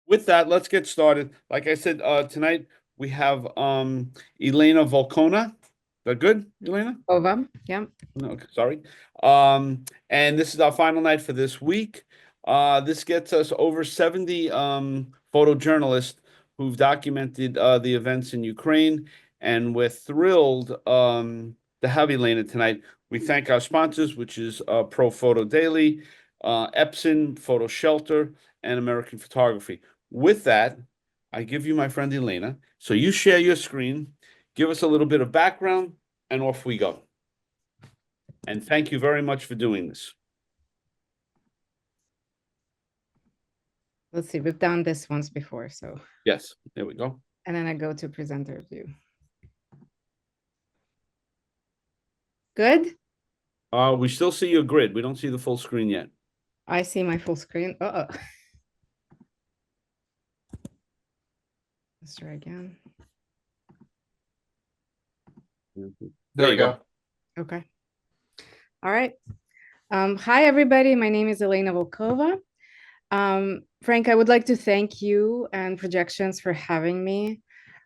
With that, let's get started. Like I said, tonight we have Elena Volkona. Is that good, Elena? Over. Yeah. No, okay, sorry. And this is our final night for this week. This gets us over 70 photojournalists who've documented the events in Ukraine, and we're thrilled to have Elena tonight. We thank our sponsors, which is Pro Photo Daily, Epson, Photo Shelter, and American Photography. With that, I give you my friend Elena. So you share your screen, give us a little bit of background, and off we go. And thank you very much for doing this. Let's see. We've done this once before, so. Yes, there we go. And then I go to presenter view. Good. We still see your grid. We don't see the full screen yet. I see my full screen. Let's try again. There you go. Okay. All right. Hi, everybody. My name is Elena Volkova. Frank, I would like to thank you and Projections for having me.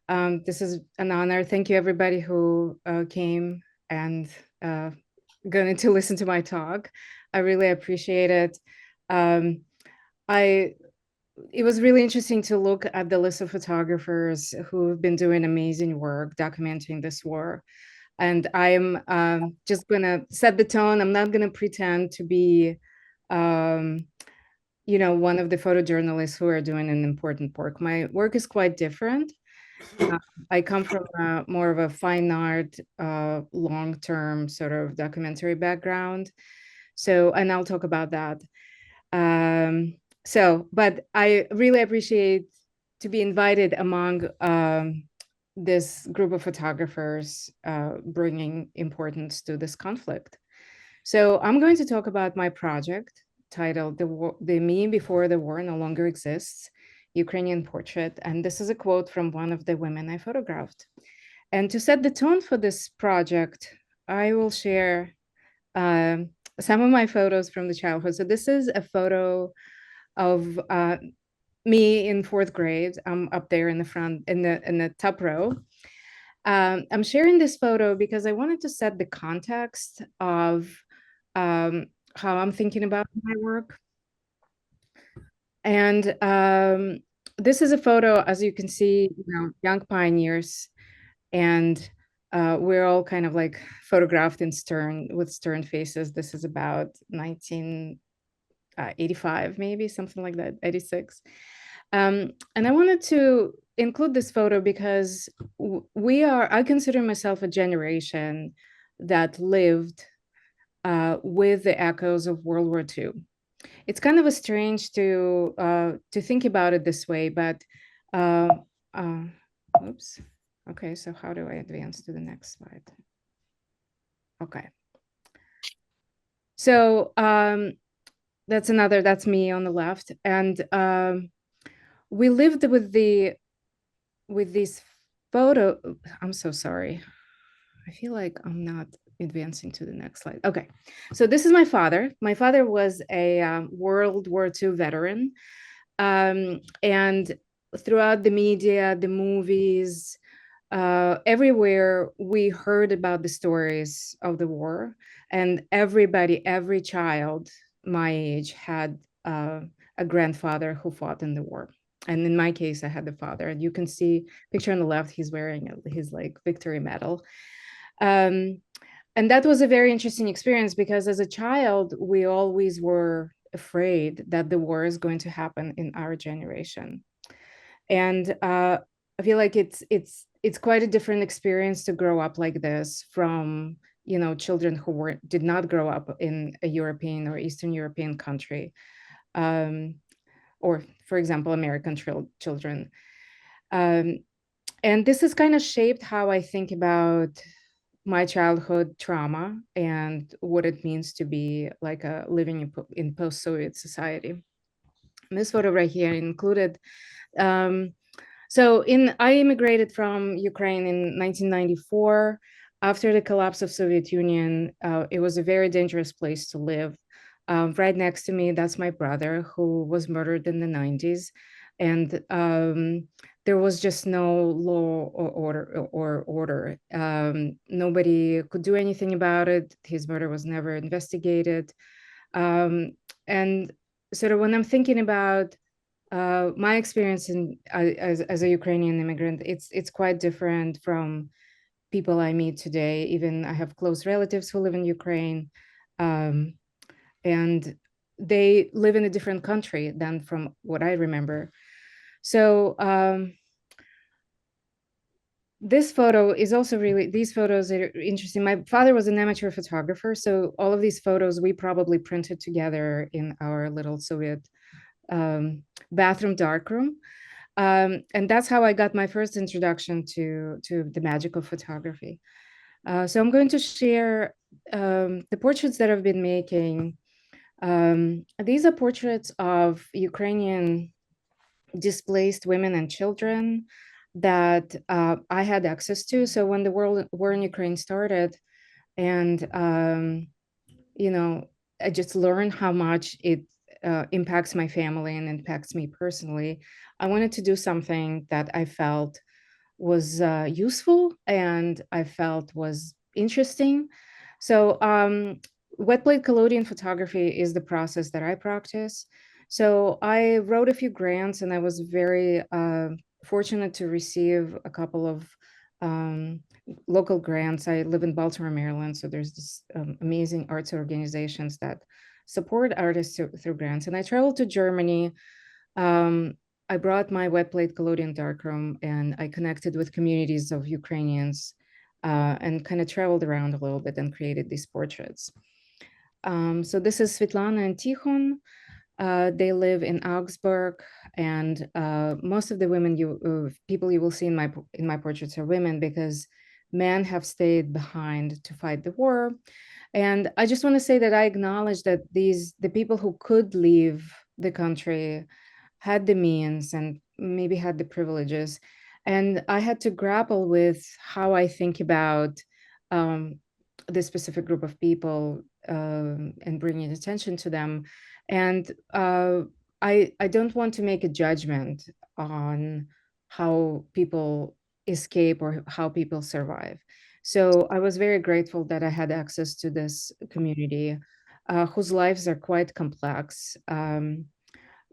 This is an honor. Thank you, everybody who came and going to listen to my talk. I really appreciate it. It was really interesting to look at the list of photographers who've been doing amazing work documenting this war. And I'm just going to set the tone. I'm not going to pretend to be, one of the photojournalists who are doing an important work. My work is quite different. I come from more of a fine art, long-term sort of documentary background. And I'll talk about that. But I really appreciate to be invited among this group of photographers bringing importance to this conflict. So I'm going to talk about my project titled The Me Before the War No Longer Exists, Ukrainian Portrait. And this is a quote from one of the women I photographed. And to set the tone for this project, I will share some of my photos from the childhood. So this is a photo of me in fourth grade. I'm up there in the front, in the top row. I'm sharing this photo because I wanted to set the context of how I'm thinking about my work. And this is a photo, as you can see, young pioneers, and we're all kind of like photographed in with stern faces. This is about 1985, maybe something like that, 86. And I wanted to include this photo because I consider myself a generation that lived with the echoes of World War II. It's kind of a strange to think about it this way, but oops. Okay, so how do I advance to the next slide? Okay. So that's me on the left. And we lived with this photo. I'm so sorry. I feel like I'm not advancing to the next slide. Okay, so this is my father. My father was a World War II veteran. And throughout the media, the movies, everywhere, we heard about the stories of the war. And every child my age had a grandfather who fought in the war. And in my case, I had the father. And you can see picture on the left, he's wearing his like victory medal. And that was a very interesting experience because as a child, we always were afraid that the war is going to happen in our generation. And I feel like it's quite a different experience to grow up like this from children who did not grow up in a European or Eastern European country, or for example American children. And this has kind of shaped how I think about my childhood trauma and what it means to be like living in post-Soviet society. And this photo right here included. I immigrated from Ukraine in 1994. After the collapse of Soviet Union, it was a very dangerous place to live. Right next to me, that's my brother who was murdered in the 90s. and there was just no law or order. Nobody could do anything about it. His murder was never investigated. And sort of when I'm thinking about my experience as a Ukrainian immigrant, it's quite different from people I meet today. Even I have close relatives who live in Ukraine, um, and they live in a different country than from what I remember. So this photo is also really, these photos are interesting. My father was an amateur photographer, so all of these photos we probably printed together in our little Soviet bathroom darkroom. And that's how I got my first introduction to the magic of photography. So I'm going to share the portraits that I've been making. These are portraits of Ukrainian displaced women and children that I had access to. So when the war in Ukraine started, and you know, I just learned how much it impacts my family and impacts me personally. I wanted to do something that I felt was useful and I felt was interesting. So, wet plate collodion photography is the process that I practice. So, I wrote a few grants and I was very fortunate to receive a couple of um, local grants. I live in Baltimore, Maryland. So, there's this amazing arts organizations that support artists through grants. And I traveled to Germany. um, I brought my wet plate collodion darkroom and I connected with communities of Ukrainians and kind of traveled around a little bit and created these portraits. So this is Svetlana and Tikhon. They live in Augsburg, and most of the women people you will see in my portraits are women because men have stayed behind to fight the war. And I just want to say that I acknowledge that the people who could leave the country had the means and maybe had the privileges. And I had to grapple with how I think about um, this specific group of people and bringing attention to them. And I don't want to make a judgment on how people escape or how people survive. So I was very grateful that I had access to this community whose lives are quite complex.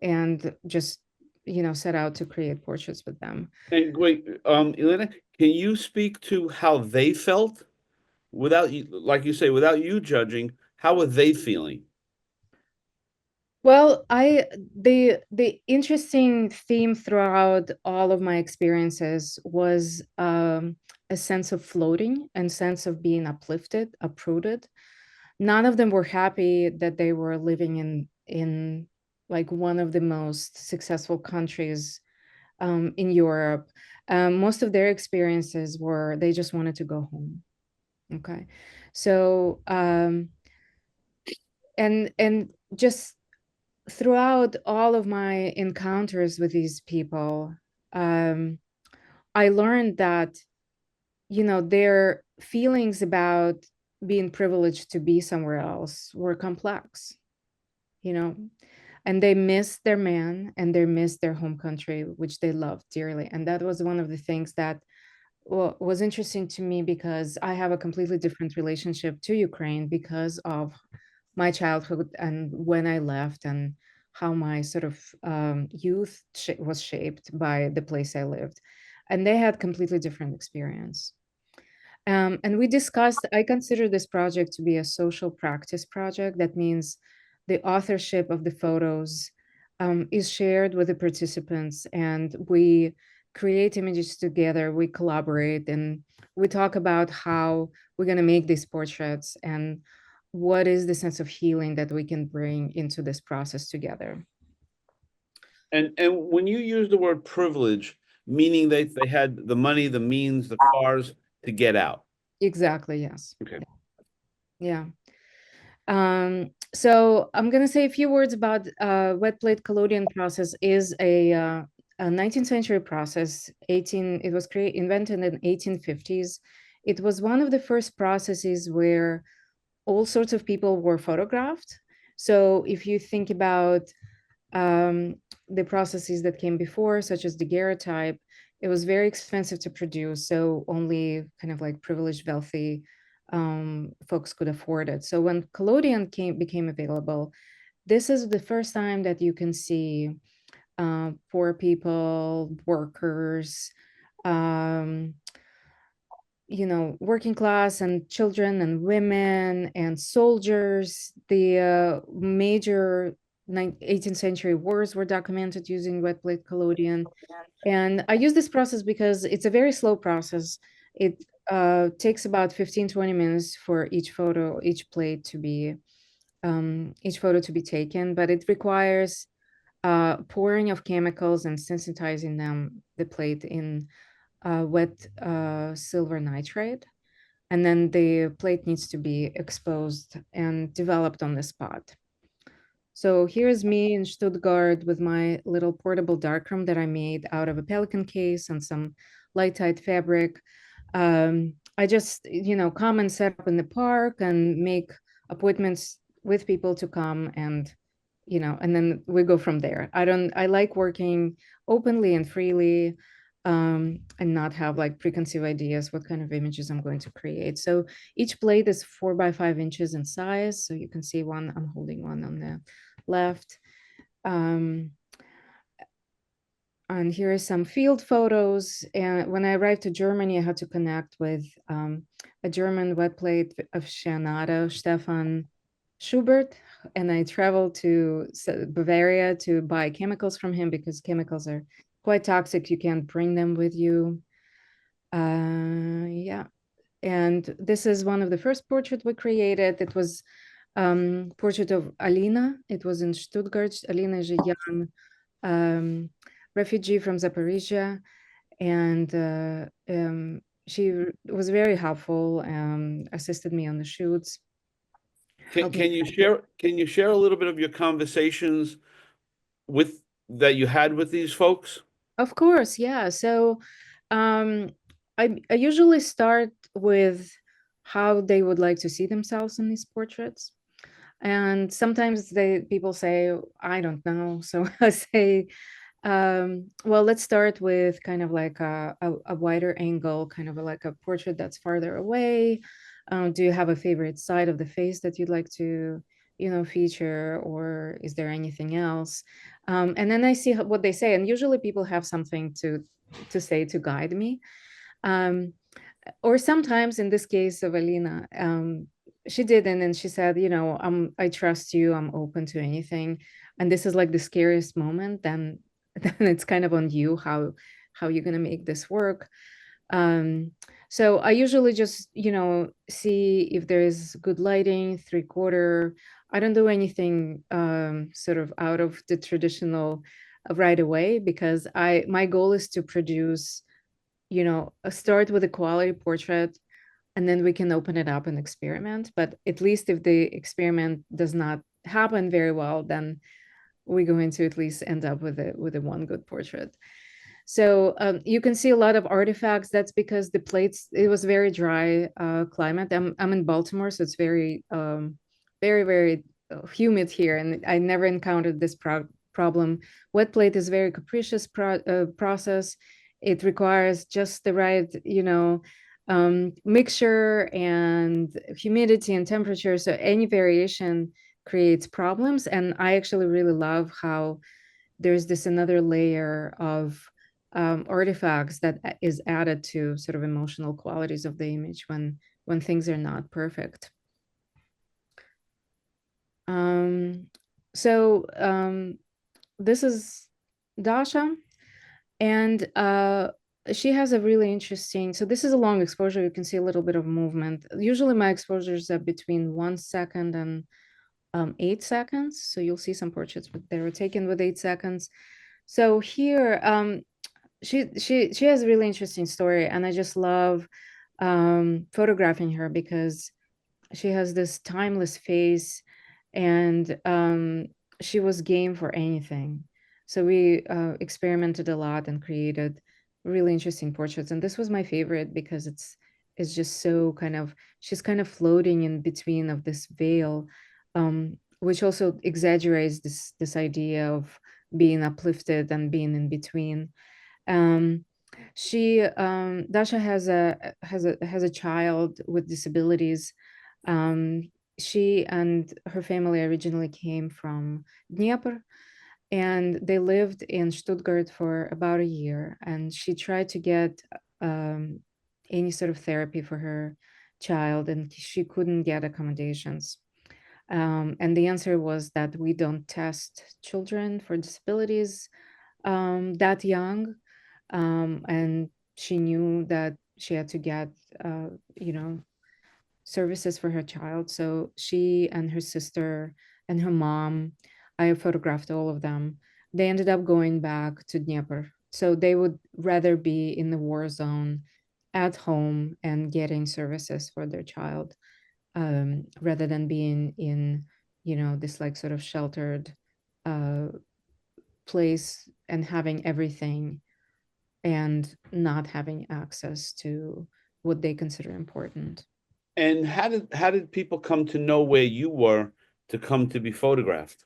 And just set out to create portraits with them. And wait, Elena, can you speak to how they felt without you, like you say, without you judging? How were they feeling? Well, the interesting theme throughout all of my experiences was a sense of floating and sense of being uplifted, uprooted. None of them were happy that they were living in like one of the most successful countries in Europe. Most of their experiences were they just wanted to go home. Okay, so and just throughout all of my encounters with these people, um, I learned that their feelings about being privileged to be somewhere else were complex. You know, and they missed their man and they missed their home country, which they loved dearly. And that was one of the things that was interesting to me because I have a completely different relationship to Ukraine because of my childhood and when I left and how my sort of youth was shaped by the place I lived. And they had completely different experience. And we discussed, I consider this project to be a social practice project. That means the authorship of the photos is shared with the participants, and we create images together, we collaborate, and we talk about how we're going to make these portraits and what is the sense of healing that we can bring into this process together. And when you use the word privilege, meaning that they had the money, the means, the cars to get out. Exactly, yes. Okay. Yeah. So I'm going to say a few words about wet plate collodion process is a 19th century process. It was invented in 1850s. It was one of the first processes where all sorts of people were photographed. So if you think about um, the processes that came before, such as the daguerreotype. It was very expensive to produce, so only kind of like privileged, wealthy folks could afford it. So when collodion became available, this is the first time that you can see poor people, workers, um, working class and children and women and soldiers. The major 18th century wars were documented using wet plate collodion. And I use this process because it's a very slow process. It takes about 15-20 minutes for each photo to be taken, but it requires pouring of chemicals and sensitizing the plate in wet silver nitrate. And then the plate needs to be exposed and developed on the spot. So here's me in Stuttgart with my little portable darkroom that I made out of a pelican case and some light tight fabric. I just, come and set up in the park and make appointments with people to come, and then we go from there. I like working openly and freely, and not have like preconceived ideas what kind of images I'm going to create. So each plate is 4 by 5 inches in size. So you can see one, I'm holding one on the left. Um, and here are some field photos. And when I arrived to Germany, I had to connect with a German wet plate aficionado, Stefan Schubert. And I traveled to Bavaria to buy chemicals from him because chemicals are quite toxic. You can't bring them with you. Yeah. And this is one of the first portraits we created. It was portrait of Elena. It was in Stuttgart. Elena is a young um, refugee from Zaporizhia, and she was very helpful, assisted me on the shoots, Can helped me. can you share a little bit of your conversations with that you had with these folks? Of course, yeah. So um, I usually start with how they would like to see themselves in these portraits. And sometimes people say, I don't know. So I say, well, let's start with kind of like a wider angle, kind of like a portrait that's farther away. Do you have a favorite side of the face that you'd like to, feature, or is there anything else? And then I see what they say, and usually people have something to say to guide me. Um, or sometimes in this case of Alina, she didn't, and she said, I trust you, I'm open to anything. And this is like the scariest moment, then then it's kind of on you how you're going to make this work. um, so I usually just, see if there's good lighting, 3/4. I don't do anything sort of out of the traditional right away, because my goal is to produce, start with a quality portrait, and then we can open it up and experiment. But at least if the experiment does not happen very well, then we're going to at least end up with a one good portrait. So you can see a lot of artifacts. That's because it was very dry climate. I'm in Baltimore, so it's very, very, very humid here, and I never encountered this problem. Wet plate is a very capricious process. It requires just the right, mixture and humidity and temperature. So any variation creates problems. And I actually really love how there's this another layer of artifacts that is added to sort of emotional qualities of the image when things are not perfect. Um, so this is Dasha, and she has a really interesting. So this is a long exposure. You can see a little bit of movement. Usually, my exposures are between 1 second and 8 seconds. So you'll see some portraits, but they were taken with 8 seconds. So here, she has a really interesting story, and I just love photographing her because she has this timeless face, and she was game for anything. So we experimented a lot and created really interesting portraits, and this was my favorite because it's just so kind of, she's kind of floating in between of this veil. which also exaggerates this idea of being uplifted and being in between. Um, she Dasha has a child with disabilities. Um, she and her family originally came from Dnieper, and they lived in Stuttgart for about a year. And she tried to get um, any sort of therapy for her child, and she couldn't get accommodations. And the answer was that we don't test children for disabilities that young. And she knew that she had to get, uh, you know, services for her child. So she and her sister and her mom, I photographed all of them. They ended up going back to Dnieper. So they would rather be in the war zone at home and getting services for their child, rather than being in, this like sort of sheltered uh, place and having everything and not having access to what they consider important. And how did people come to know where you were to come to be photographed?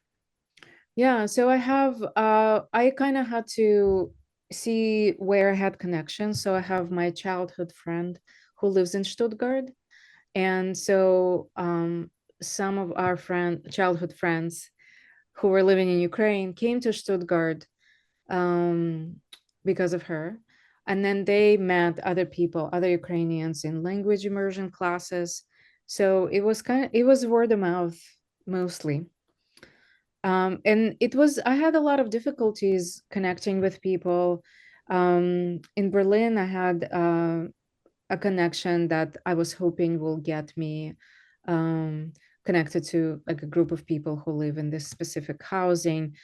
Yeah, so I kind of had to see where I had connections. So I have my childhood friend who lives in Stuttgart. And so some of our childhood friends who were living in Ukraine came to Stuttgart um, because of her. And then they met other people, other Ukrainians in language immersion classes. So it was word of mouth mostly. And I had a lot of difficulties connecting with people. In Berlin, I had a connection that I was hoping will get me um, connected to like a group of people who live in this specific housing.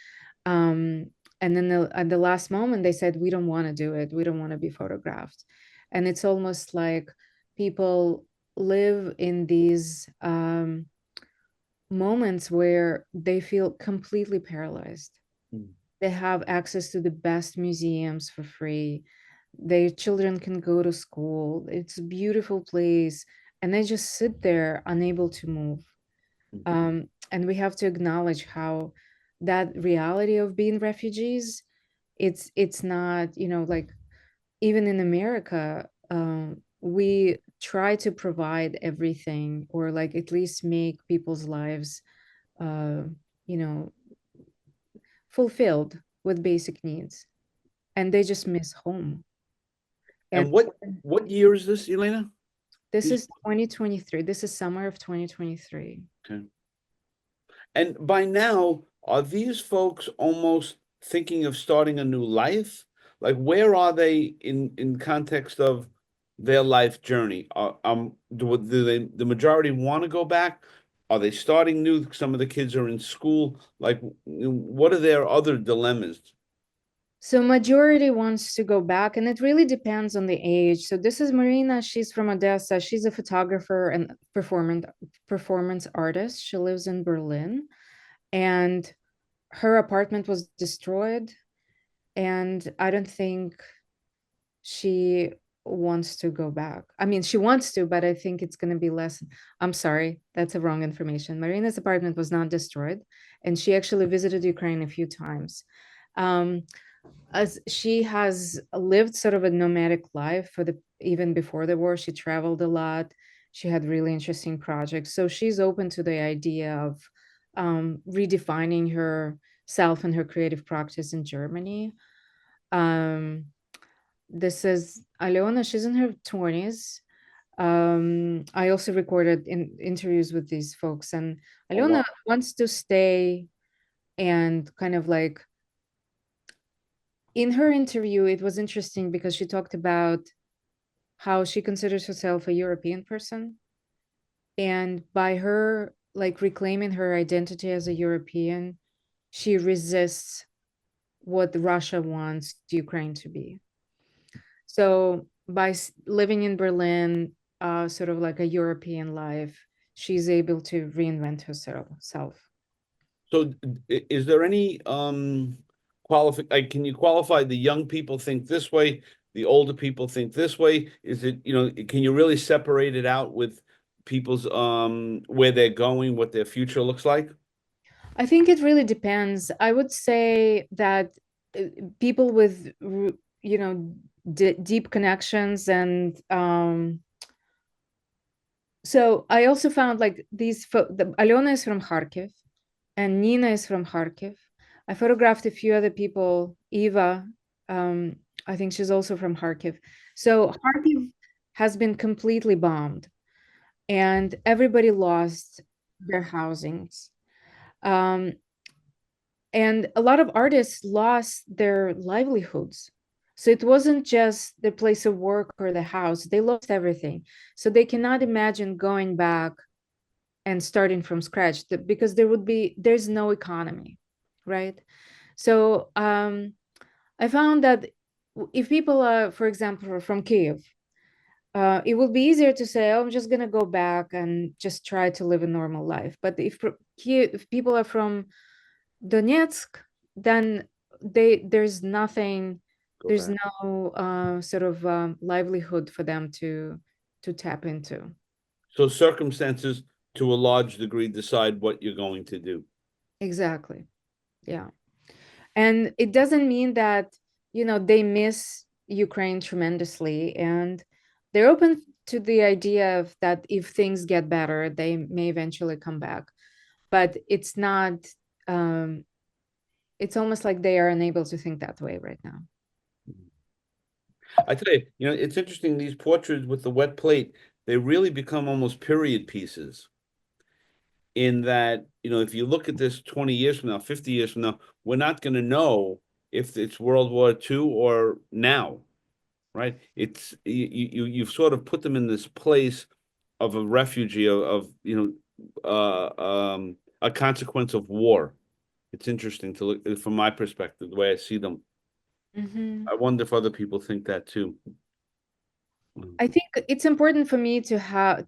um, and then at the last moment they said, we don't want to do it, we don't want to be photographed. And it's almost like people live in these moments where they feel completely paralyzed. Mm. They have access to the best museums for free, their children can go to school, it's a beautiful place, and they just sit there unable to move. And we have to acknowledge how that reality of being refugees, it's not, like, even in America, we try to provide everything, or like at least make people's lives uh, you know fulfilled with basic needs, and they just miss home. And And what year is this, Elena? this These- is 2023, this is summer of 2023. Okay. And by now, are these folks almost thinking of starting a new life? Like, where are they in context of their life journey? Do they the majority want to go back? Are they starting new? Some of the kids are in school. Like, what are their other dilemmas? So majority wants to go back, and it really depends on the age. So this is Marina. She's from Odessa. She's a photographer and performance artist. She lives in Berlin, and her apartment was destroyed. And I don't think she wants to go back. I mean, she wants to, but I think it's going to be less. I'm sorry, that's a wrong information. Marina's apartment was not destroyed, and she actually visited Ukraine a few times. Um, as she has lived sort of a nomadic life for the even before the war, she traveled a lot. She had really interesting projects, so she's open to the idea of redefining herself and her creative practice in Germany. um, this is Alena. She's in her 20s. I also recorded interviews with these folks, and Oh, wow. Alena wants to stay. And kind of like, in her interview, it was interesting because she talked about how she considers herself a European person. And by her like reclaiming her identity as a European, she resists what Russia wants Ukraine to be. So by living in Berlin, sort of like a European life, she's able to reinvent herself. So, is there any can you qualify the young people think this way, the older people think this way? Is it, can you really separate it out with people's where they're going, what their future looks like? I think it really depends. I would say that uh, people with, you know, deep connections and so I also found like Alena is from Kharkiv and Nina is from Kharkiv. I photographed a few other people. Eva, um, I think she's also from Kharkiv. So Kharkiv has been completely bombed, and everybody lost their housings. Um, and a lot of artists lost their livelihoods. So it wasn't just the place of work or the house, they lost everything. So they cannot imagine going back and starting from scratch because there's no economy, right? So I found that if people are, for example, from Kiev, it would be easier to say, oh, I'm just going to go back and just try to live a normal life. But if people are from Donetsk, then there's nothing, Go there's back. no sort of livelihood for them to tap into. So circumstances to a large degree decide what you're going to do. Exactly. Yeah. And it doesn't mean that, they miss Ukraine tremendously, and they're open to the idea of that if things get better, they may eventually come back. But it's not, um, it's almost like they are unable to think that way right now. I tell you, it's interesting, these portraits with the wet plate, they really become almost period pieces in that, if you look at this 20 years from now, 50 years from now, we're not going to know if it's World War II or now, right? It's you've sort of put them in this place of a refugee of a consequence of war. It's interesting to look from my perspective, the way I see them. Mhm. I wonder if other people think that too. Mm. I think it's important for me to have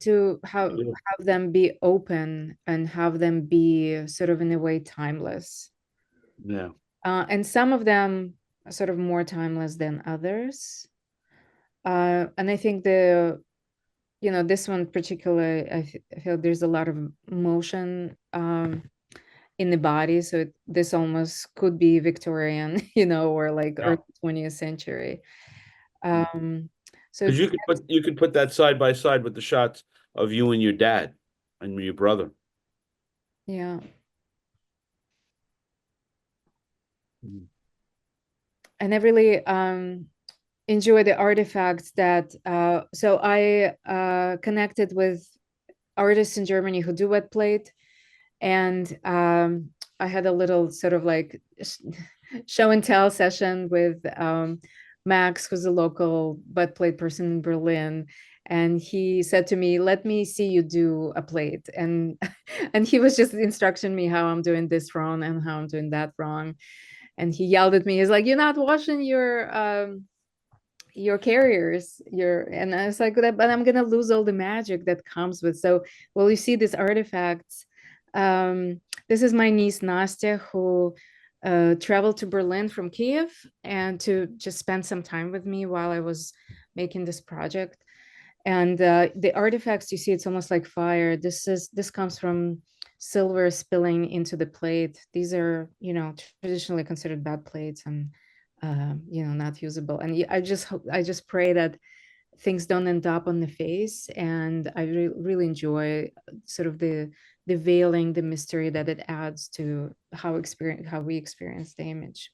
them be open and have them be sort of in a way timeless. Yeah. And some of them are sort of more timeless than others. And I think this one particular, I feel there's a lot of motion in the body. So this almost could be Victorian, or like Yeah. early 20th century. Um, so Because you could put that side by side with the shots of you and your dad and your brother. yeah. Mhm. And I really enjoy the artifacts that so I connected with artists in Germany who do wet plate, and I had a little sort of like show and tell session with Max, who's a local butt plate person in Berlin, and he said to me, "Let me see you do a plate," and and he was just instructing me how I'm doing this wrong and how I'm doing that wrong, and he yelled at me. He's like, "You're not washing your carriers, and I was like, but I'm gonna lose all the magic that comes with." So, well, you see these artifacts. This is my niece Nastya, who traveled to Berlin from Kiev and to just spend some time with me while I was making this project. And the artifacts you see, it's almost like fire. This comes from silver spilling into the plate. These are, traditionally considered bad plates and not usable. And I just pray that things don't end up on the face. And I really enjoy sort of the veiling, the mystery that it adds to how we experience the image.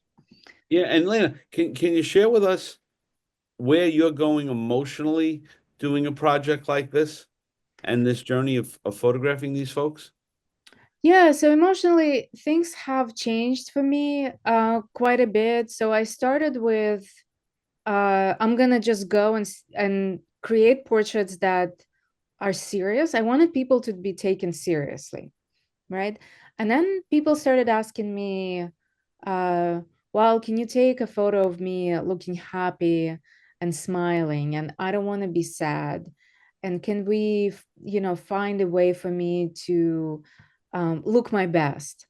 Yeah, and Lena, can you share with us where you're going emotionally doing a project like this and this journey of photographing these folks? Yeah, so emotionally, things have changed for me quite a bit. So I started with I'm gonna just go and create portraits that are serious. I wanted people to be taken seriously, right? And then people started asking me, uh, well, can you take a photo of me looking happy and smiling? And I don't want to be sad. And can we, find a way for me to look my best?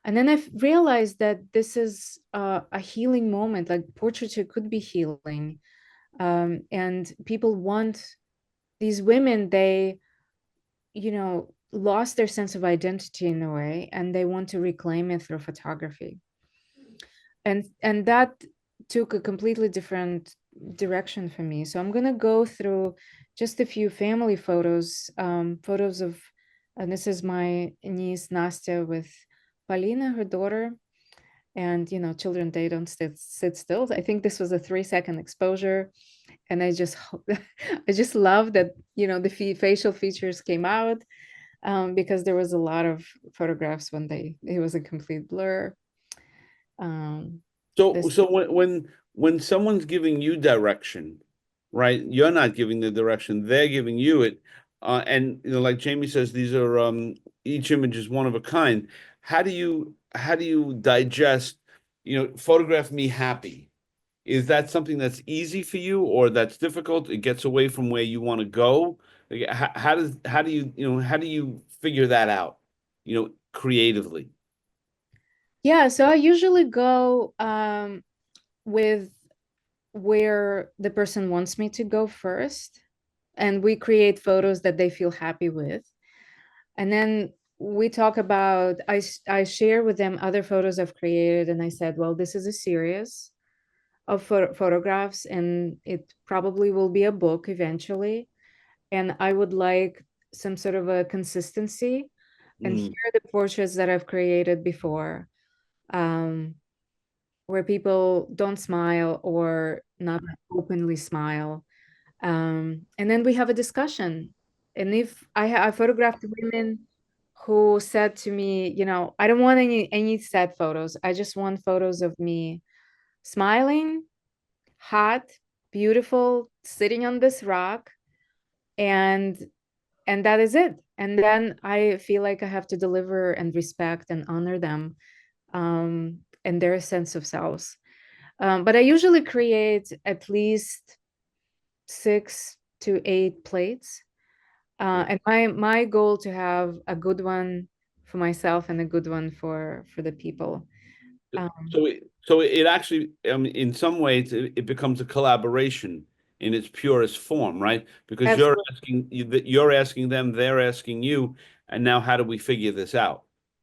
And then I realized that this is a healing moment, like portraiture could be healing. And people want these women, they lost their sense of identity in a way, and they want to reclaim it through photography. And that took a completely different direction for me. So I'm going to go through just a few family photos, photos of, and this is my niece Nastya with Polina, her daughter. And children, they don't sit still. I think this was a 3-second exposure, and I just I just love that the facial features came out, because there was a lot of photographs when it was a complete blur. So, This so when someone's giving you direction, right? You're not giving the direction; they're giving you it. And like Jamie says, these are each image is one of a kind. How do you digest? Photograph me happy. Is that something that's easy for you, or that's difficult? It gets away from where you want to go. Like, how do you figure that out? Creatively. Yeah, so I usually go with where the person wants me to go first, and we create photos that they feel happy with. And then we talk about, I share with them other photos I've created, and I said, well, this is a series of photographs, and it probably will be a book eventually. And I would like some sort of a consistency. And here Mm. are the portraits that I've created before, um, where people don't smile or not openly smile. And then we have a discussion. And if I photographed women who said to me, I don't want any sad photos. I just want photos of me smiling, hot, beautiful, sitting on this rock, and that is it. And then I feel like I have to deliver and respect and honor them, and their sense of selves. But I usually create at least 6 to 8 plates, and my goal to have a good one for myself and a good one for the people. Um, So it actually, in some ways, it becomes a collaboration in its purest form, right? Because you're Absolutely. asking them, they're asking you, and now how do we figure this out?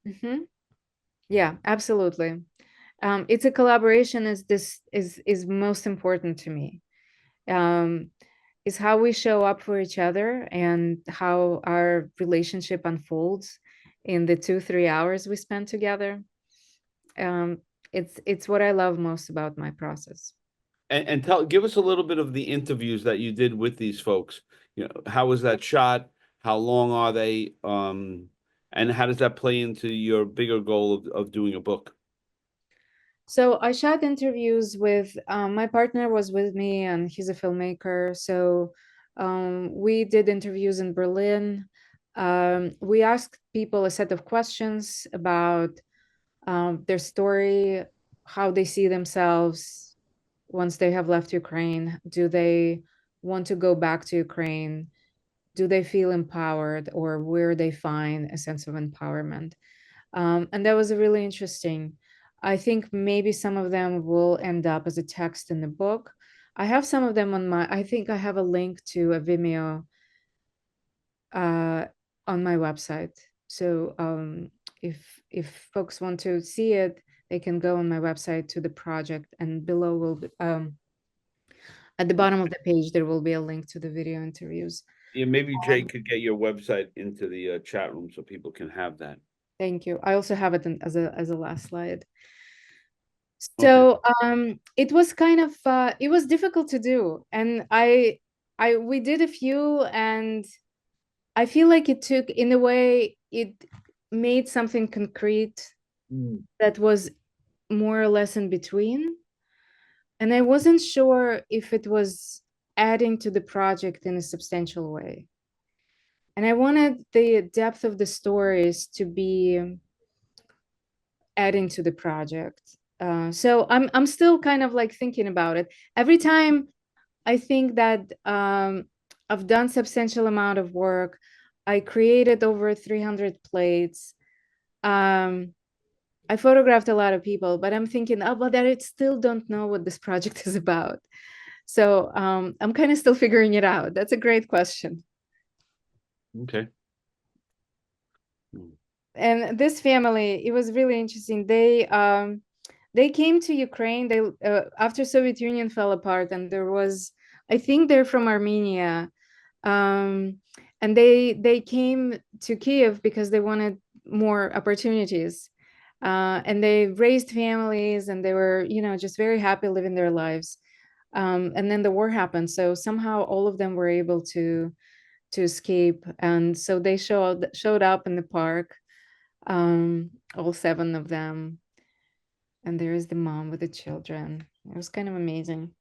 Mhm. Yeah, absolutely. It's a collaboration. Is most important to me. Um, is how we show up for each other and how our relationship unfolds in the 2-3 hours we spend together. Um, it's what I love most about my process. And give us a little bit of the interviews that you did with these folks. How was that shot? How long are they? And how does that play into your bigger goal of doing a book? So I shot interviews with, my partner was with me, and he's a filmmaker. So we did interviews in Berlin. We asked people a set of questions about their story, how they see themselves once they have left Ukraine. Do they want to go back to Ukraine? Do they feel empowered, or where they find a sense of empowerment? And that was really interesting. I think maybe some of them will end up as a text in the book. I have some of them I think I have a link to a Vimeo uh, on my website. So if folks want to see it, they can go on my website to the project, and below will be, at the bottom of the page there will be a link to the video interviews. Yeah, maybe Jay Um, could get your website into the chat room so people can have that. Thank you. I also have it as a last slide. Okay. So it was kind of it was difficult to do, and I we did a few, and I feel like it took, in a way, it made something concrete Mm. that was more or less in between, and I wasn't sure if it was adding to the project in a substantial way. And I wanted the depth of the stories to be adding to the project. So I'm still kind of like thinking about it. Every time I think that I've done substantial amount of work, I created over 300 plates. Um, I photographed a lot of people, but I'm thinking, oh, but I still don't know what this project is about. So I'm kind of still figuring it out. That's a great question. Okay. And this family, it was really interesting. They came to Ukraine. They after Soviet Union fell apart, and there was, I think they're from Armenia, um, and they came to Kiev because they wanted more opportunities, and they raised families, and they were, just very happy living their lives. And then the war happened, so somehow all of them were able to escape, and so they showed up in the park, all seven of them, and there is the mom with the children. It was kind of amazing.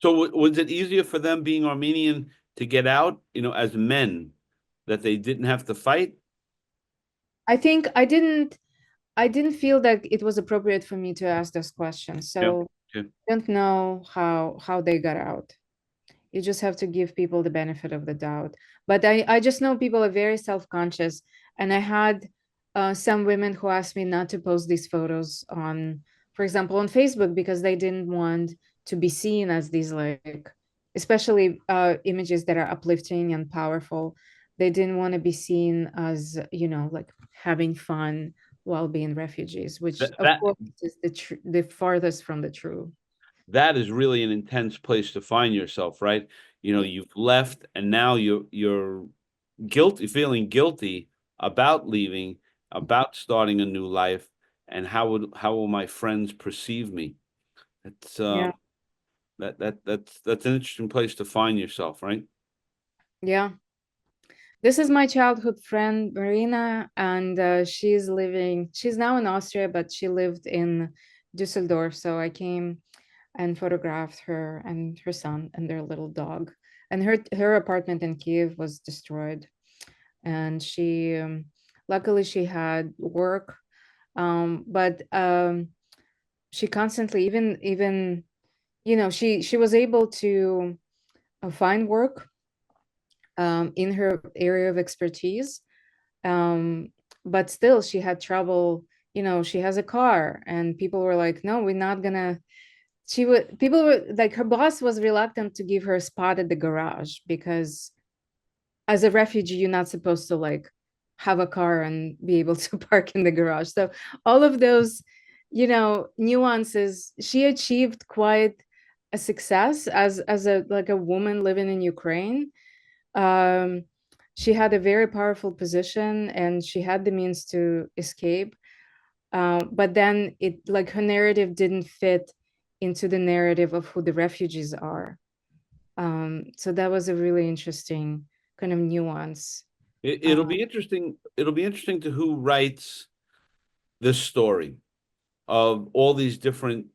So was it easier for them being Armenian to get out, as men, that they didn't have to fight? I think I didn't feel that it was appropriate for me to ask those questions, Yeah. so Yeah. I don't know how they got out. You just have to give people the benefit of the doubt. But I just know people are very self-conscious, and I had some women who asked me not to post these photos on, for example, on Facebook, because they didn't want to be seen as these, like, especially images that are uplifting and powerful. They didn't want to be seen as, like, having fun while being refugees, which That of that course is the farthest from the truth. that is really an intense place to find yourself, right? You've left and now you're guilty, feeling guilty about leaving, about starting a new life, and how will my friends perceive me? It's Yeah. that's an interesting place to find yourself, right? Yeah. This is my childhood friend, Marina, and she's now in Austria, but she lived in Düsseldorf. So I came and photographed her and her son and their little dog. And her apartment in Kiev was destroyed. And luckily, she had work, but she constantly, even, she was able to find work in her area of expertise, um but still she had trouble. She has a car, and people were like, no, we're not gonna she would people were like, her boss was reluctant to give her a spot at the garage, because as a refugee you're not supposed to, like, have a car and be able to park in the garage. So all of those, nuances, she achieved quite a success as a, like, a woman living in Ukraine. um, she had a very powerful position, and she had the means to escape. But then like, her narrative didn't fit into the narrative of who the refugees are. So that was a really interesting kind of nuance. It'll Uh, be interesting. It'll be interesting to who writes this story of all these different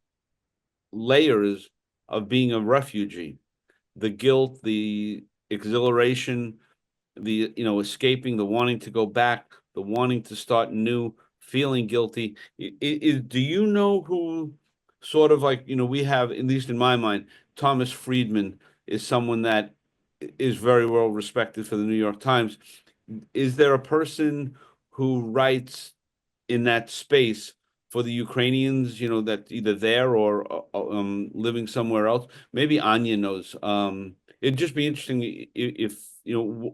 layers of being a refugee, the guilt, the exhilaration, the escaping, the wanting to go back, the wanting to start new, feeling guilty. Do you know who, sort of, like, we have, at least in my mind, Thomas Friedman is someone that is very well respected for the New York Times. Is there a person who writes in that space for the Ukrainians, that either there or living somewhere else? Maybe Anya knows. It'd just be interesting if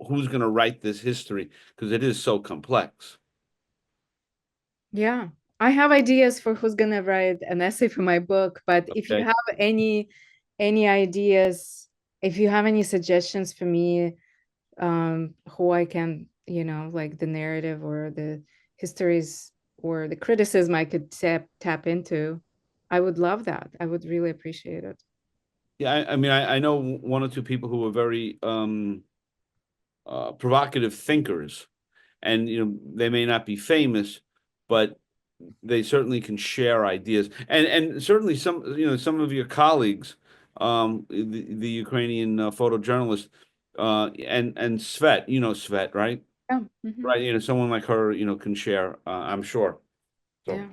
who's going to write this history, because it is so complex. yeah, I have ideas for who's gonna write an essay for my book, but if you Okay. have any ideas, if you have any suggestions for me, who I can, like, the narrative or the histories or the criticism I could tap into, I would love that. I would really appreciate it. Yeah, I mean, I know one or two people who are very provocative thinkers, and they may not be famous, but they certainly can share ideas, and certainly some of your colleagues, the Ukrainian photojournalist, and Svet, Svet, right? Yeah. Right, someone like her, can share, I'm sure. So, Yeah.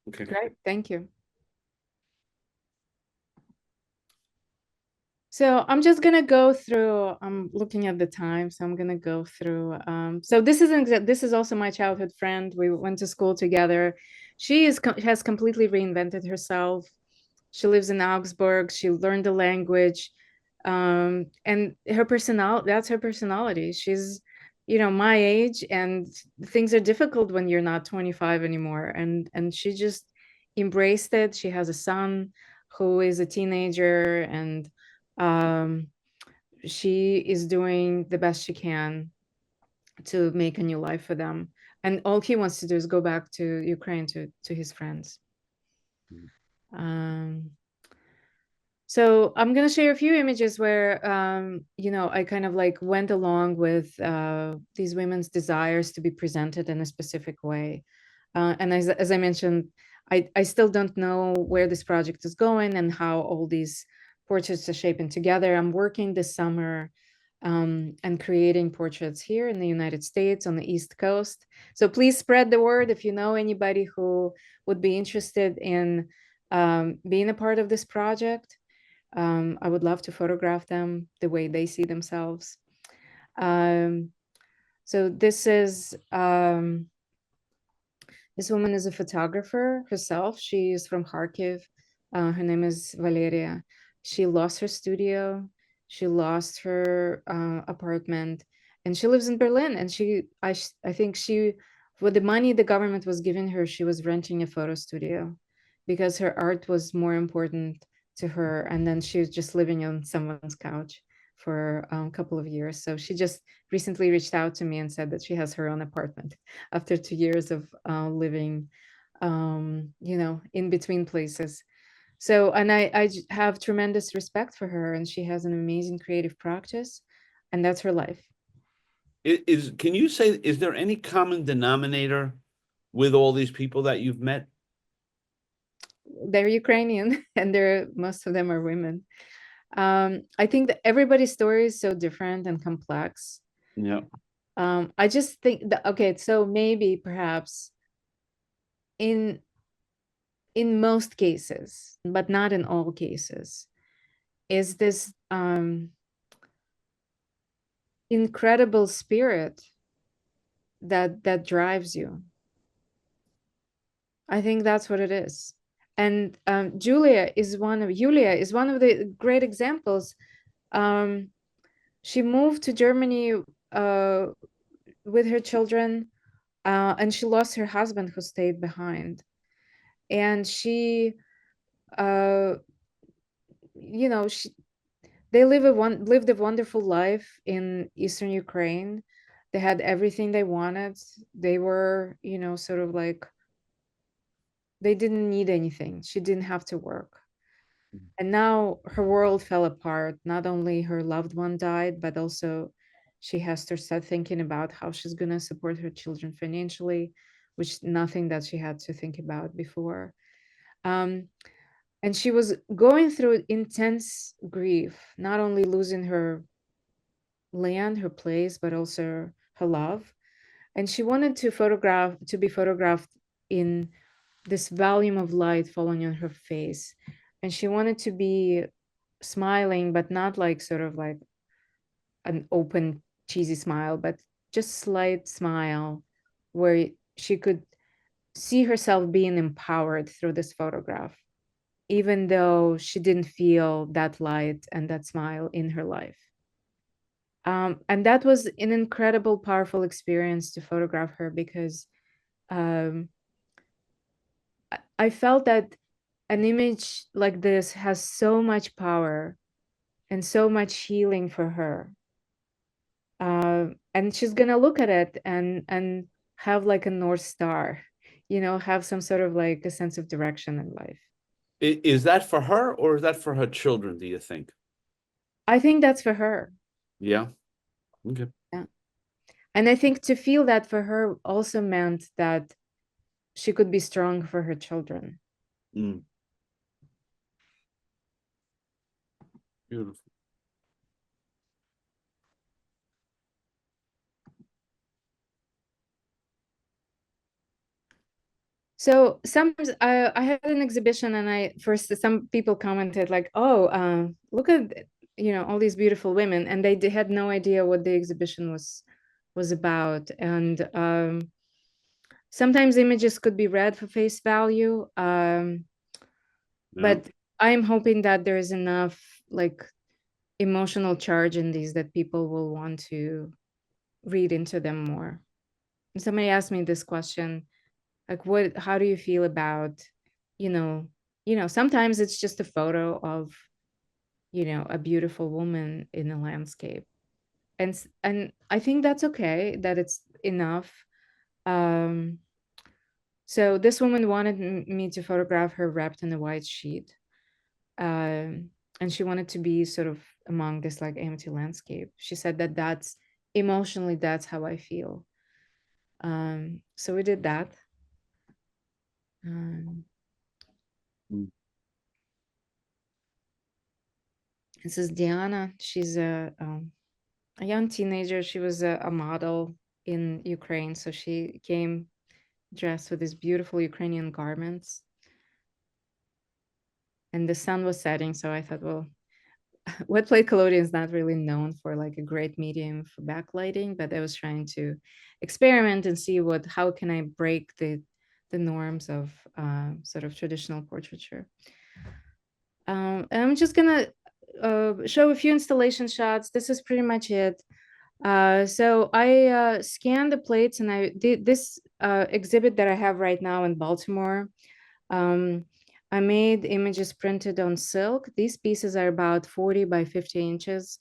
okay. Great. Thank you. So I'm just gonna go through. I'm looking at the time, so I'm gonna go through. So this is also my childhood friend. We went to school together. Has completely reinvented herself. She lives in Augsburg. She learned the language, and that's her personality. She's my age, and things are difficult when you're not 25 anymore. And she just embraced it. She has a son who is a teenager, and um, she is doing the best she can to make a new life for them. And all he wants to do is go back to Ukraine to his friends. Um, So I'm gonna share a few images where I kind of like went along with these women's desires to be presented in a specific way. And as I mentioned, I still don't know where this project is going and how all these portraits are shaping together. I'm working this summer and creating portraits here in the United States on the East Coast. So please spread the word if you know anybody who would be interested in being a part of this project. I would love to photograph them the way they see themselves. Um, so this woman is a photographer herself. She is from Kharkiv. Her name is Valeria. She lost her studio. She lost her apartment, and she lives in Berlin. And I think she, with the money the government was giving her, she was renting a photo studio because her art was more important to her. And then she was just living on someone's couch for a couple of years. So she just recently reached out to me and said that she has her own apartment after 2 years of living, in between places. So, and I have tremendous respect for her, and she has an amazing creative practice, and that's her life. Can you say, is there any common denominator with all these people that you've met? They're Ukrainian, and most of them are women. I think that everybody's story is so different and complex. Yeah. I just think that, okay, so maybe perhaps in most cases, but not in all cases, is this incredible spirit that drives you. I think that's what it is. And Julia is one of the great examples. Um, she moved to Germany uh, with her children, and she lost her husband who stayed behind. And she, uh, you know, she they lived a wonderful life in Eastern Ukraine. They had everything they wanted. They were, sort of like, they didn't need anything. She didn't have to work. And now her world fell apart. Not only her loved one died, but also she has to start thinking about how she's going to support her children financially, which nothing that she had to think about before. Um, and she was going through intense grief, not only losing her land, her place, but also her love. And she wanted to be photographed in this volume of light falling on her face. And she wanted to be smiling, but not like sort of like an open, cheesy smile, but just slight smile where she could see herself being empowered through this photograph, even though she didn't feel that light and that smile in her life. And that was an incredible, powerful experience to photograph her because um, I felt that an image like this has so much power and so much healing for her. And she's gonna look at it and have like a North Star, have some sort of like a sense of direction in life. Is that for her or is that for her children, do you think? I think that's for her. Yeah. Okay. Yeah. And I think to feel that for her also meant that she could be strong for her children. Mm, beautiful. So sometimes I had an exhibition, and some people commented like, "Oh, look at all these beautiful women," and they had no idea what the exhibition was about. And sometimes images could be read for face value, Yeah. but I'm hoping that there is enough like emotional charge in these that people will want to read into them more. And somebody asked me this question, like, how do you feel about, you know, sometimes it's just a photo of, a beautiful woman in a landscape. And I think that's okay, that it's enough. Um, so this woman wanted me to photograph her wrapped in a white sheet. And she wanted to be sort of among this like empty landscape. She said that that's emotionally, that's how I feel. So we did that. Um, Mm. this is Diana. She's a young teenager. She was a model in Ukraine. So she came dressed with these beautiful Ukrainian garments. And the sun was setting. So I thought, well, wet plate collodion is not really known for like a great medium for backlighting, but I was trying to experiment and see how can I break the norms of sort of traditional portraiture. And I'm just gonna show a few installation shots. This is pretty much it. So I scanned the plates, and I did this exhibit that I have right now in Baltimore. Um, I made images printed on silk. These pieces are about 40 by 50 inches.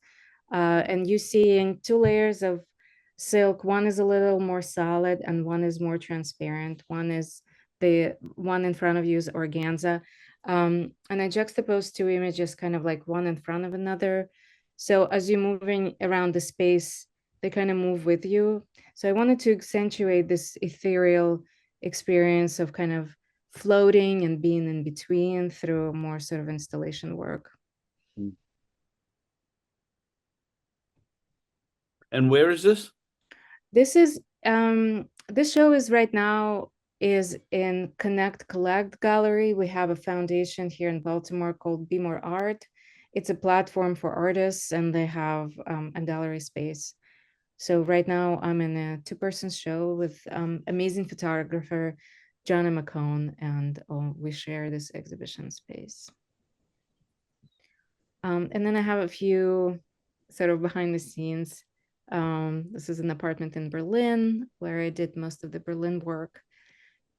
And you seeing two layers of silk. One is a little more solid and one is more transparent. The one in front of you is organza. And I juxtaposed two images kind of like one in front of another. So as you're moving around the space, they kind of move with you. So I wanted to accentuate this ethereal experience of kind of floating and being in between through more sort of installation work. Mm. And where is this? This show is right now is in Connect Collect Gallery. We have a foundation here in Baltimore called Be More Art. It's a platform for artists, and they have a gallery space. So right now I'm in a two-person show with amazing photographer Johnny McCone, and we share this exhibition space. And then I have a few sort of behind the scenes. This is an apartment in Berlin where I did most of the Berlin work.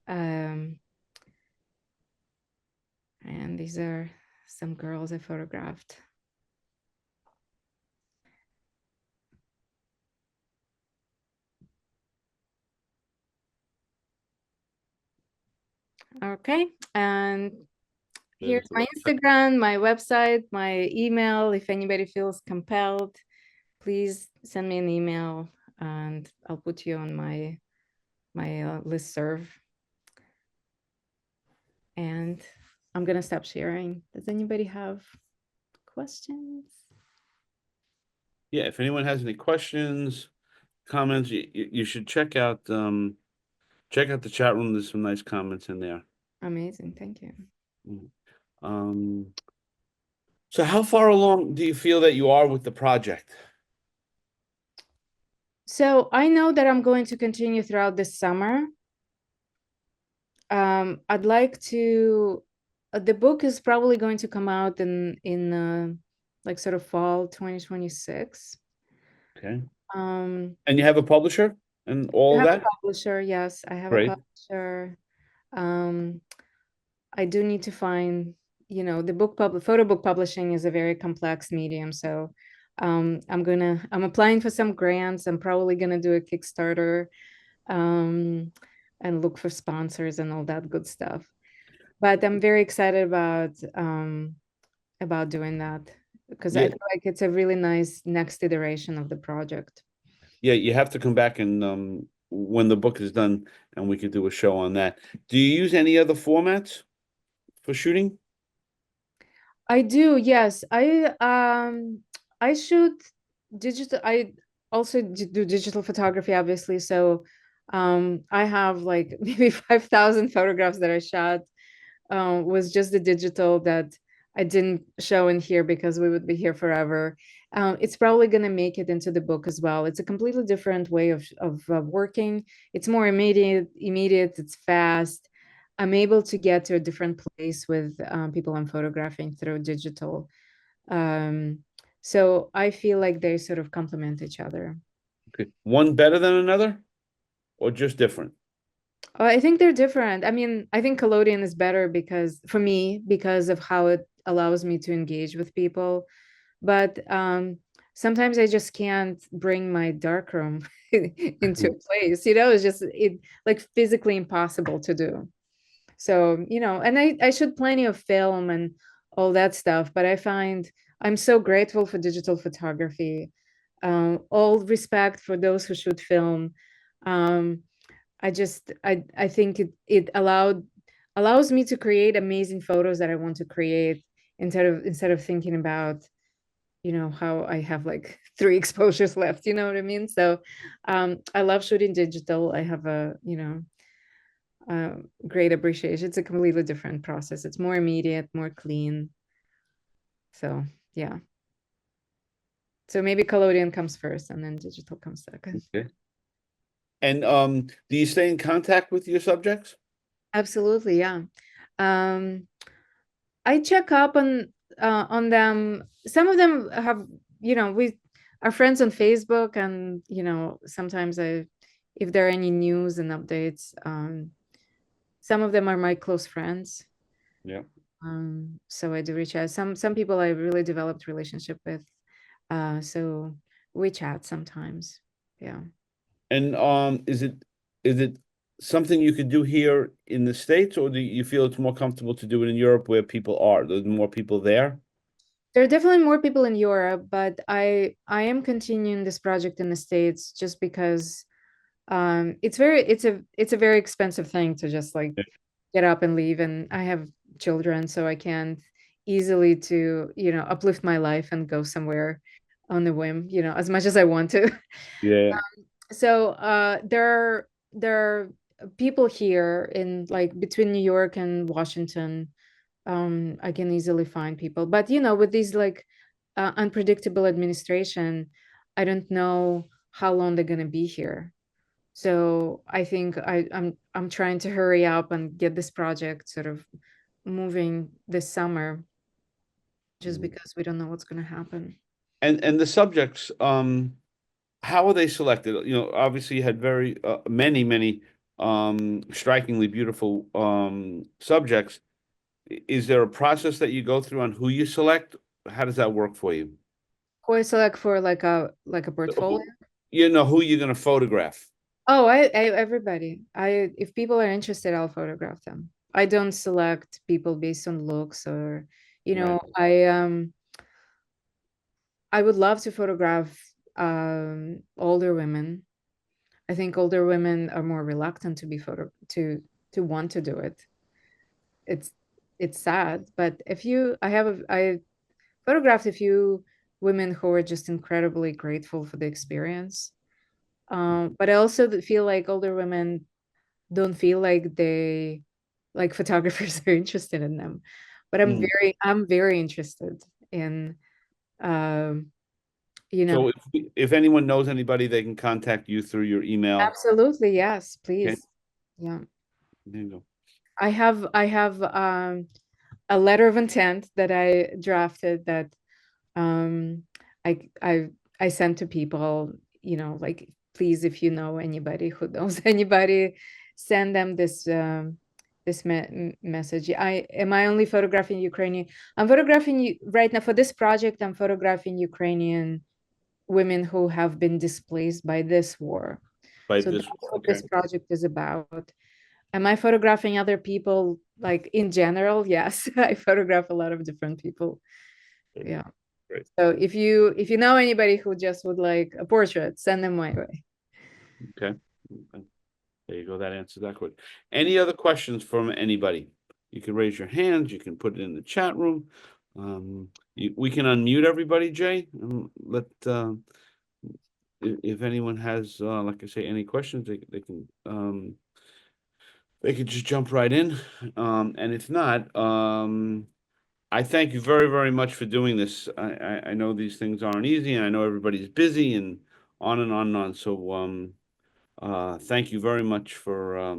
And these are some girls I photographed. Okay, and here's my Instagram, my website, my email. If anybody feels compelled, please send me an email and I'll put you on my listserv. And I'm gonna stop sharing. Does anybody have questions? Yeah, if anyone has any questions, comments, you should check out the chat room. There's some nice comments in there. Amazing, thank you. Mm. Um, so how far along do you feel that you are with the project? So I know that I'm going to continue throughout this summer. I'd like to. The book is probably going to come out in like sort of fall 2026. Okay. I And you have a publisher and all of have a that? publisher. Yes, I have a Great. publisher. Um, I do need to find, the photo book publishing is a very complex medium. So I'm applying for some grants. I'm probably gonna do a Kickstarter um, and look for sponsors and all that good stuff. But I'm very excited about doing that because I Yeah, feel like it's a really nice next iteration of the project. yeah, you have to come back and when the book is done and we could do a show on that. Do you use any other formats for shooting? I do, yes. I shoot digital. I also do digital photography, obviously. So I have like maybe 5,000 photographs that I shot was just the digital that I didn't show in here because we would be here forever. It's probably going to make it into the book as well. It's a completely different way of working. It's more immediate. It's fast. I'm able to get to a different place with people I'm photographing through digital. Um, so I feel like they sort of complement each other. Okay. One better than another, or just different? I think they're different. I mean, I think collodion is better because for me, because of how it allows me to engage with people. But sometimes I just can't bring my darkroom into a place. It's just it like physically impossible to do. So, and I shoot plenty of film and all that stuff, but I find I'm so grateful for digital photography. All respect for those who shoot film. Um, I think it allows me to create amazing photos that I want to create instead of thinking about how I have like three exposures left. You know what I mean? So I love shooting digital. I have a great appreciation. It's a completely different process. It's more immediate, more clean. So yeah. So maybe collodion comes first and then digital comes second. Okay. And do you stay in contact with your subjects? Absolutely, yeah. Um, I check up on them. Some of them have, we are friends on Facebook, and sometimes if there are any news and updates, some of them are my close friends. Yeah. So I do reach out. Some people I really developed relationship with. So we chat sometimes. Yeah. And is it something you could do here in the States, or do you feel it's more comfortable to do it in Europe where people are? There's more people there? There are definitely more people in Europe, but I am continuing this project in the States just because it's a very expensive thing to just like Yeah. get up and leave, and I have children, so I can't easily to uplift my life and go somewhere on the whim, as much as I want to. Yeah. So there are people here in like between New York and Washington. I can easily find people, but with these like unpredictable administration, I don't know how long they're going to be here. So I think I'm trying to hurry up and get this project sort of moving this summer, just Mhm. because we don't know what's going to happen. And the subjects, how are they selected? Obviously you had very many strikingly beautiful subjects. Is there a process that you go through on who you select? How does that work for you? Who I select for like a portfolio? Who, who you're going to photograph. Oh, everybody. If people are interested, I'll photograph them. I don't select people based on looks or, Right. I would love to photograph older women. I think older women are more reluctant to be to want to do it. It's it's sad, but I photographed a few women who are just incredibly grateful for the experience. But I also feel like older women don't feel like they like photographers are interested in them. But Mm. I'm very interested in um, you know, So if anyone knows anybody, they can contact you through your email. absolutely, yes, Okay. please. Yeah. There you go. I have a letter of intent that I drafted that um I I I sent to people, like please, if you know anybody who knows anybody, send them this message. I only photographing Ukrainian. I'm photographing you right now for this project. I'm photographing Ukrainian women who have been displaced by this war. By So this. that's what Okay. this project is about. Am I photographing other people like in general? Yes, I photograph a lot of different people. Okay. Yeah. Great. So if you know anybody who just would like a portrait, send them my way. Okay. Okay. There you go. That answers that question. Any other questions from anybody? You can raise your hands. You can put it in the chat room. We can unmute everybody, Jay, and let if anyone has, like I say, any questions, they can just jump right in. And if not, I thank you very, very much for doing this. I know these things aren't easy, and I know everybody's busy and on and on and on. So, thank you very much for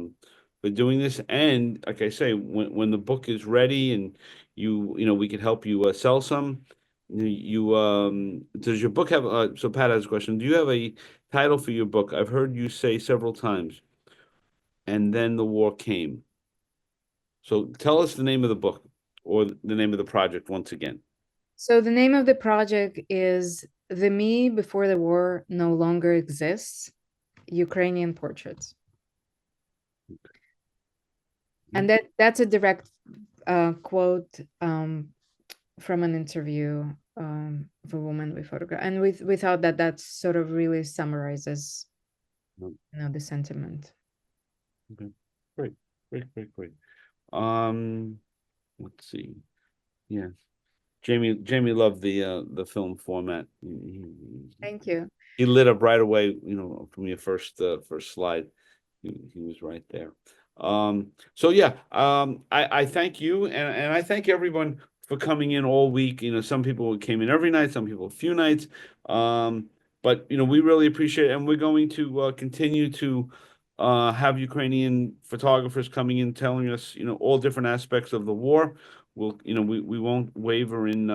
doing this. And like I say, when the book is ready and we could help you sell some. does your book have so Pat has a question. Do you have a title for your book? I've heard you say several times, and then the war came. So tell us the name of the book or the name of the project once again. So the name of the project is The Me Before the War No Longer Exists, Ukrainian Portraits. And that's a direct quote from an interview of a woman we photographed. And we thought that that sort of really summarizes, the sentiment. Okay. Great. Great. Um, let's see. Yeah. Jamie loved the film format. Thank you. He lit up right away, from your first slide. He was right there. So yeah, I thank you and I thank everyone for coming in all week. Some people came in every night, some people a few nights. But we really appreciate it, and we're going to continue to have Ukrainian photographers coming in telling us, all different aspects of the war. We won't waver in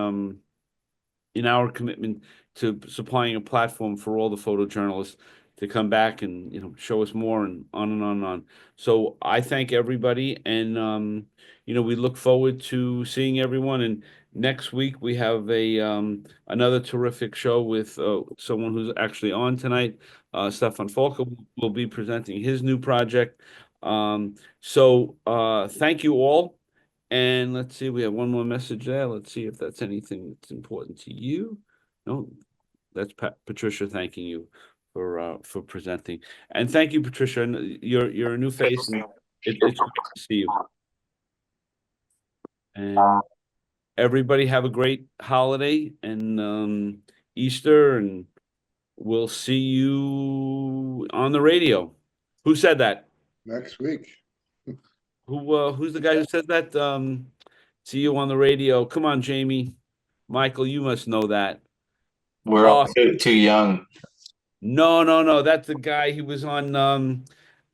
our commitment to supplying a platform for all the photojournalists to come back and show us more and on and on and on. So I thank everybody, and we look forward to seeing everyone. And next week we have a another terrific show with someone who's actually on tonight. Stefan Volkona will be presenting his new project. So thank you all. And let's see, we have one more message there. Let's see if that's anything that's important to you. No, that's Patricia thanking you for presenting. And thank you, Patricia. And you're a new face, and it's great to see you. And everybody have a great holiday and Easter, and we'll see you on the radio. Who said that? Next week. Who's the guy who said that? See you on the radio. Come on, Jamie. Michael, you must know that. We're all Oh, too young. no. That's the guy. He was on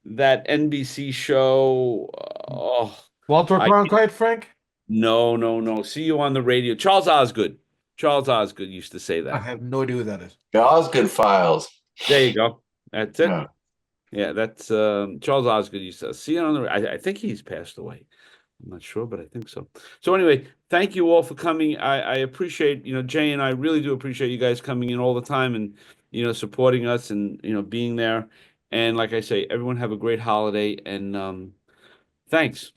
that NBC show. Oh, Walter I Cronkite, Frank? no. See you on the radio. Charles Osgood. Charles Osgood used to say I that. have no idea who that is. Osgood Files. There you go. That's it. Yeah. Yeah, that's Charles Osgood used to see you on the. I think he's passed away. I'm not sure, but I think so. So anyway, thank you all for coming. I appreciate, Jay and I really do appreciate you guys coming in all the time and, supporting us and, being there. And like I say, everyone have a great holiday and thanks.